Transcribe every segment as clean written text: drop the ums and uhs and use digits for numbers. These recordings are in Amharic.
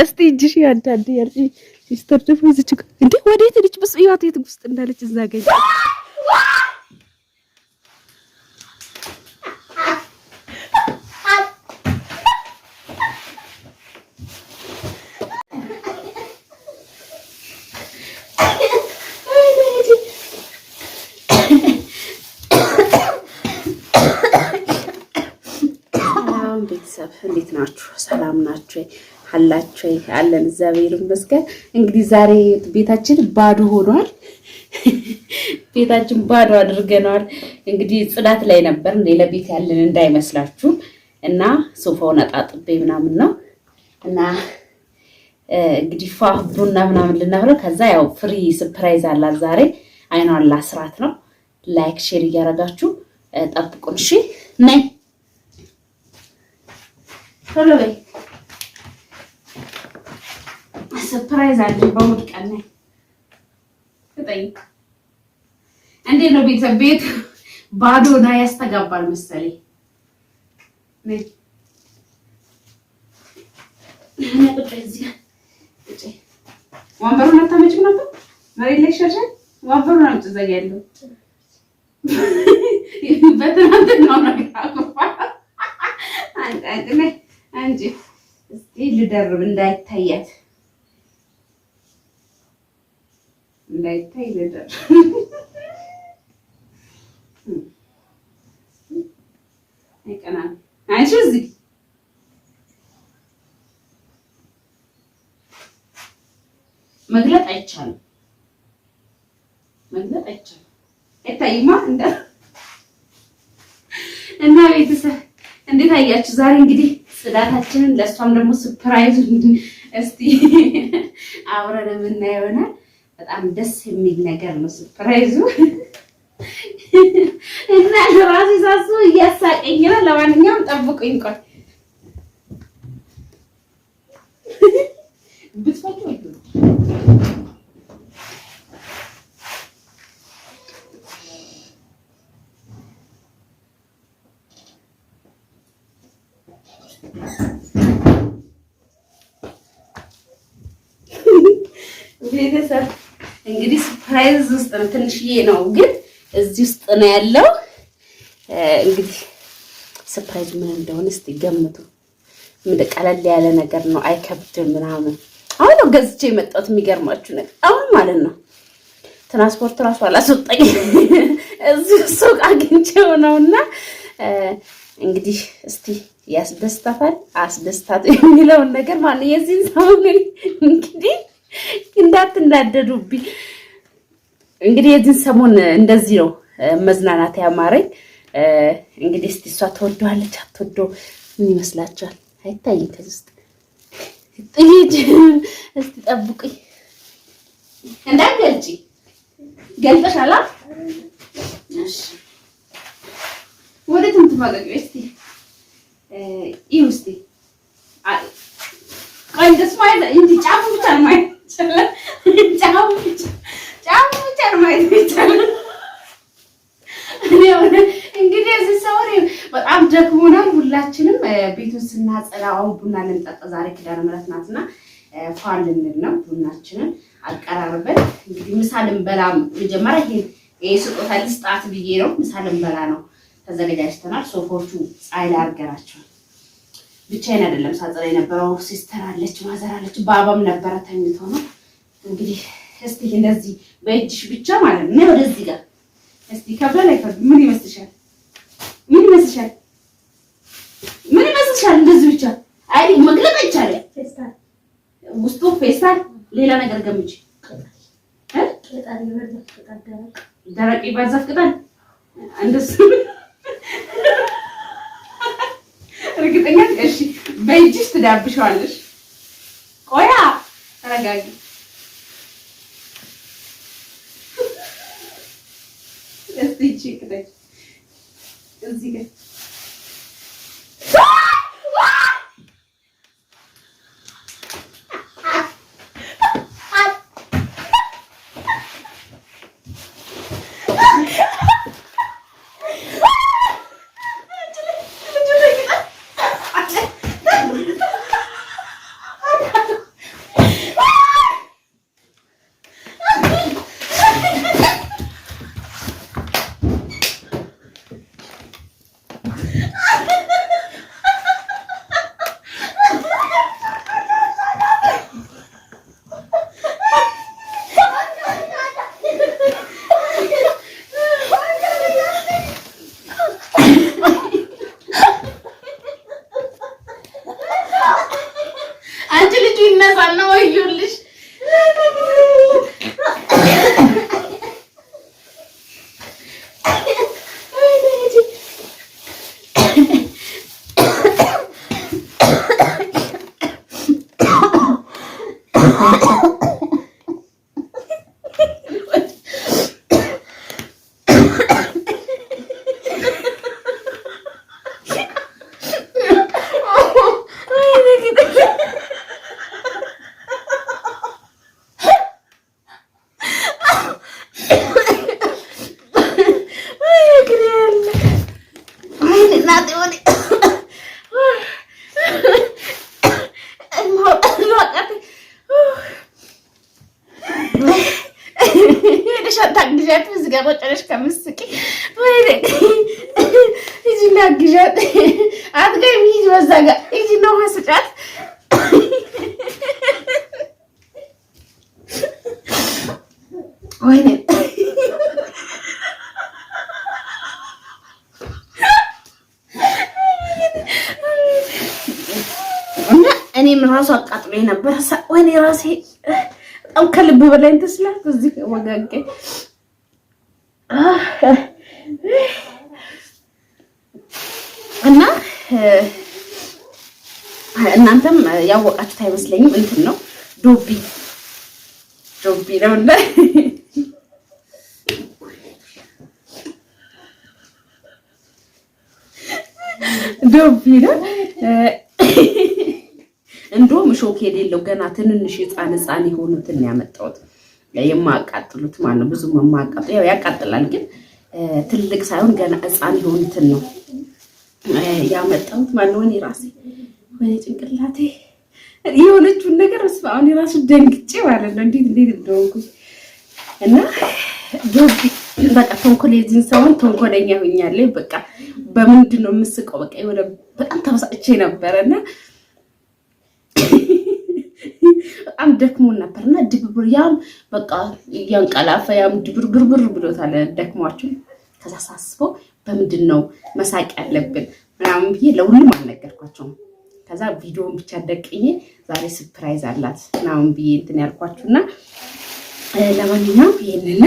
እስቲ እጅሽ ያንዳንዴ ያርጂ ሲስተር ደግሞ እዚች እንዴ ወዴት ልጅ በስ ይዋት የት ውስጥ እንዳለች እዛ ገኝ ቤተሰብ እንዴት ናችሁ? ሰላም ናችሁ? አላችሁ? አለን እግዚአብሔር ይመስገን። እንግዲህ ዛሬ ቤታችን ባዶ ሆኗል። ቤታችን ባዶ አድርገናል። እንግዲህ ጽዳት ላይ ነበር ሌላ ቤት ያለን እንዳይመስላችሁ እና ሶፋውን አጣጥቤ ምናምን ነው እና እንግዲህ ቡና ምናምን ልናፈላ ከዛ ያው ፍሪ ሰርፕራይዝ አላት ዛሬ አይኗን ላስራት ነው። ላይክ ሼር እያደረጋችሁ ጠብቁን እሺ። ነይ ቶሎ በይ ሰርፕራይዝ አለ በሙድ ቀን ነይ ተጠይ እንዴት ነው ቤተሰብ ቤት ባዶ ነው ያስተጋባል መሰለኝ ነይ ነጥብ እዚህ እጪ ወንበሩን አታመጭም ነበር መሬት ላይ ሸሸ ወንበሩን አምጥ እዛ ያለው በትናንትናው ነገር አቆፋ አንተ ነይ አንቺ እስቲ ልደርብ እንዳይታያት እንዳይታይ ልደርብ አይቀና አንቺ እዚህ መግለጥ አይቻልም አይታይማ እና ቤተሰብ እንዴት አያችሁ ዛሬ እንግዲህ ጽዳታችንን ለሷም ደግሞ ሰርፕራይዝ እስቲ አብረን የምናየው ይሆናል። በጣም ደስ የሚል ነገር ነው ሰርፕራይዙ እና ራሴ ሳሱ እያሳቀኝ ነው። ለማንኛውም ጠብቁኝ ቆይ ብትፈቱ ቤተሰብ እንግዲህ ሰርፕራይዝ ውስጥ ነው ትንሽዬ ነው ግን እዚህ ውስጥ ነው ያለው። እንግዲህ ሰርፕራይዝ ምን እንደሆነ እስቲ ገምቱ። ምን ቀለል ያለ ነገር ነው አይከብድም ምናምን። አሁን ነው ገዝቼ የመጣሁት የሚገርማችሁ ነገር አሁን ማለት ነው። ትራንስፖርት ራሱ አላስወጣኝ እዚህ ሱቅ አግኝቼው ነውና እንግዲኝ እስቲ ያስደስታታል አስደስታት የሚለውን ነገር ማለት የዚህን ሰሞን እንግዲህ እንዳትናደዱብኝ እንግዲህ የዚህን ሰሞን እንደዚህ ነው መዝናናት ያማረኝ። እንግዲህ እስቲ እሷ ተወደዋለች አትወደው ምን ይመስላችኋል? አይታይም ከዚህ ውስጥ ጥይት እስቲ ጠብቁኝ እንዳትገልጪ ገልጠሻላ እሺ ወደ ትምትማገኝ እስቲ ይውስቲ ቆይ ደስ ማለት እንዴ ጫፉ ብቻ ነው ማለት ጫፉ ብቻ ነው ማለት ይቻላል። እንግዲህ እዚህ ሰው በጣም ደክሞናል ሁላችንም ቤቱን ስናጸዳው ቡና ልንጠጣ ዛሬ ኪዳነ ምህረት ናትና ፋል ልንል ነው። ቡናችንን አቀራርበን እንግዲህ ምሳ ልንበላ መጀመሪያ ይሄ ስጦታ ልስጣት ብዬ ነው ምሳ ልንበላ ነው ተዘጋጅተናል። ሶፎቹ ፀሐይ ላይ አድርገናቸው ብቻዬን አይደለም ሳጸዳ የነበረው ሲስተር አለች ማዘር አለች ባባም ነበረ ተኝቶ ነው። እንግዲህ እስቲ እንደዚህ በእጅሽ ብቻ ማለት ነው ወደዚህ ጋር እስቲ ከበለ ይፈድ ምን ይመስልሻል? እንደዚህ ብቻ አይ መግለጥ አይቻልም። ፌስታል ውስጡ ፌስታል ሌላ ነገር ገምጪ ቅጠል ይበዛፍ ቅጠል ደረቅ ይበዛፍ ቅጠል እንደሱ እርግጠኛ እሺ በእጅሽ ትዳብሻለሽ። ቆያ ተረጋጊ እስቲ ቺክደች እዚህ ጋር ጨረሽ ከምስቂ ወይ እዚህ ላግዣት አትገኝ ይዝ ወዛጋ እዚህ ነው ሀስጫት ወይ እኔም ራሱ አቃጥሎኝ ነበር ወይ ራሴ በጣም ከልብ በላይ እንትስላት እዚህ ወጋገ እና እናንተም ያወቃችሁት አይመስለኝም እንትን ነው ዶቢ ነው እንደ ዶቢ ነው እንደውም ሾክ የሌለው ገና ትንንሽ ህፃን የሆኑትን ያመጣሁት የማያቃጥሉት ማለት ነው። ብዙም የማያቃጥሉ ያው ያቃጥላል፣ ግን ትልቅ ሳይሆን ገና ህፃን የሆኑትን ነው ያመጣሁት ማለት ነው። እኔ ራሴ ወይኔ ጭንቅላቴ የሆነችውን ነገር አሁን ራሱ ደንግጬ ማለት ነው እንዴት እንደሆንኩኝ እና ዶቢ በቃ ተንኮል የዚህን ሰውን ተንኮለኛ ሆኛለሁ። በቃ በምንድን ነው የምስቀው? በቃ የሆነ በጣም ተበሳጭቼ ነበረና በጣም ደክሞን ነበርና ድብብር ያም በቃ ያንቀላፈ ያም ድብርብር ብሎታል ደክሟቸው። ከዛ ሳስበው በምንድን ነው መሳቅ ያለብን ምናምን ብዬ ለሁሉም አልነገርኳቸውም። ከዛ ቪዲዮውን ብቻ ደቅኜ ዛሬ ሰርፕራይዝ አላት ምናምን ብዬ እንትን ያልኳችሁና ለማንኛውም ይሄንን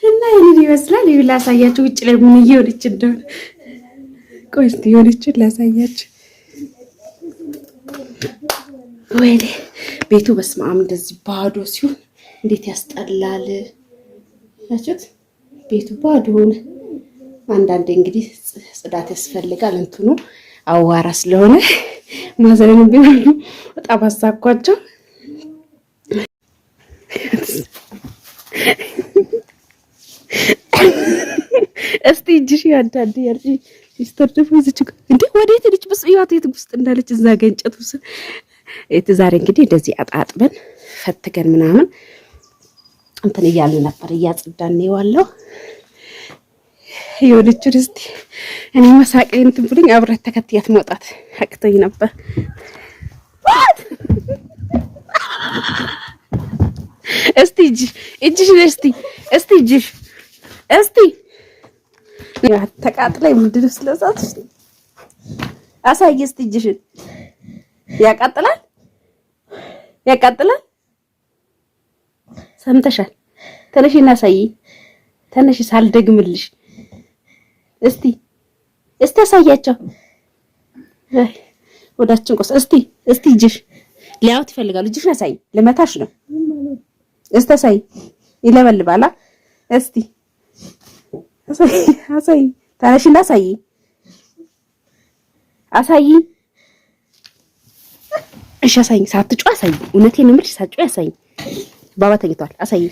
እና ይሄን ይመስላል። ይኸው ላሳያችሁ ውጭ ላይ ምን እየሆነች እንደሆነ። ቆይ እስኪ የሆነችን ላሳያችሁ። ወይኔ ቤቱ በስመ አብ እንደዚህ ባዶ ሲሆን እንዴት ያስጠላል። ያችሁት ቤቱ ባዶ ሆነ። አንዳንዴ እንግዲህ ጽዳት ያስፈልጋል። እንትኑ አዋራ ስለሆነ ማዘንን ቢሆን በጣም አሳኳቸው። እስቲ እጅሽ ያዳድ ያልሽ ሲስተር ደግሞ እዚች እንዴ ወዴት ልጅ ብስ ይዋት የት ውስጥ እንዳለች እዛ ገንጨት ውስጥ ዛሬ እንግዲህ እንደዚህ አጣጥበን ፈትገን ምናምን እንትን እያልን ነበር እያጸዳን ነው ያለው። የሆነች እስቲ እኔ መሳቄ እንትን ብሎኝ አብረት ተከትያት መውጣት አቅቶኝ ነበር። እስቲ እጅሽ እስቲ እጅሽ እስቲ ያ ተቃጥለኝ ምንድን ስለዛት አሳይ እስቲ እጅሽን። ያቃጥላል ሰምተሻል? ተነሽና አሳይ። ተነሽ ሳልደግምልሽ እስቲ አሳያቸው። ወዳችን ቆስ እስቲ እጅሽ ሊያውት ይፈልጋሉ። እጅሽን አሳይ። ለመታሽ ነው። እስቲ አሳይ። ይለበልባላ። እስቲ አሳይ። ተነሽና አሳይ። እሺ አሳይ። ሳትጮህ አሳይ። እውነቴን ነው የምልሽ፣ ሳትጮህ አሳይ። ባባ ተኝቷል። አሳይ።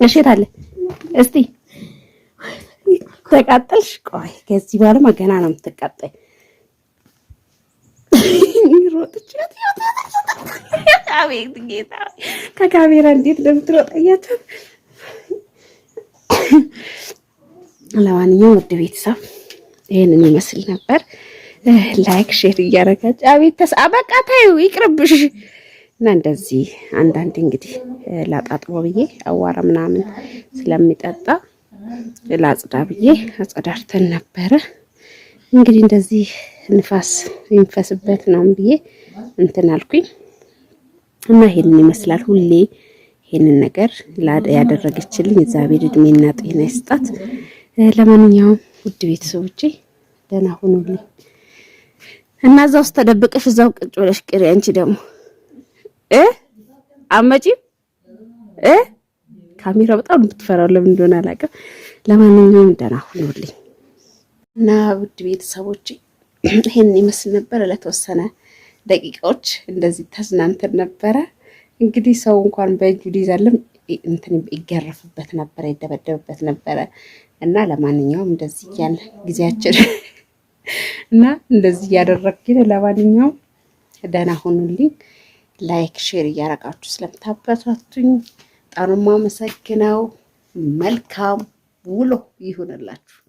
እሺ ታለ እስቲ ተቃጠልሽ። ቆይ ከዚህ በኋላ ገና ነው የምትቃጠይ። ሮጥች አቤት ጌታ ከካሜራ እንዴት እንደምትሮጥ አያችሁ። ለማንኛውም ውድ ቤተሰብ ይሄንን ይመስል ነበር። ላይክ ሼር እያደረጋችሁ አቤት በቃ ታዩ ይቅርብሽ እና እንደዚህ አንዳንዴ እንግዲህ ላጣጥቦ ብዬ አዋራ ምናምን ስለሚጠጣ ላጽዳ ብዬ አጸዳርተን ነበረ። እንግዲህ እንደዚህ ንፋስ የሚፈስበት ነው ብዬ እንትን አልኩኝ እና ይሄንን ይመስላል። ሁሌ ይሄንን ነገር ያደረገችልኝ እግዚአብሔር እድሜና ጤና ይስጣት። ለማንኛውም ውድ ቤተሰቦቼ ደህና ሁኑልኝ እና እዛው ውስጥ ተደብቀሽ እዛው ቁጭ ብለሽ ቅሪ። አንቺ ደግሞ አመጪም ካሜራ በጣም የምትፈራው ለምን እንደሆነ አላውቅም። ለማንኛውም ደህና ሁኑልኝ እና ውድ ቤተሰቦቼ ይሄን ይመስል ነበር። ለተወሰነ ደቂቃዎች እንደዚህ ተዝናንተን ነበረ። እንግዲህ ሰው እንኳን በእጁ ሊዘልም እንትን ይገረፍበት ነበረ፣ ይደበደብበት ነበረ እና ለማንኛውም እንደዚህ ያን ጊዜያችን እና እንደዚህ ያደረግኩኝ። ለማንኛውም ደህና ሁኑልኝ። ላይክ ሼር እያደረጋችሁ ስለምታበረታቱኝ በጣም አመሰግናለሁ። መልካም ውሎ ይሁንላችሁ።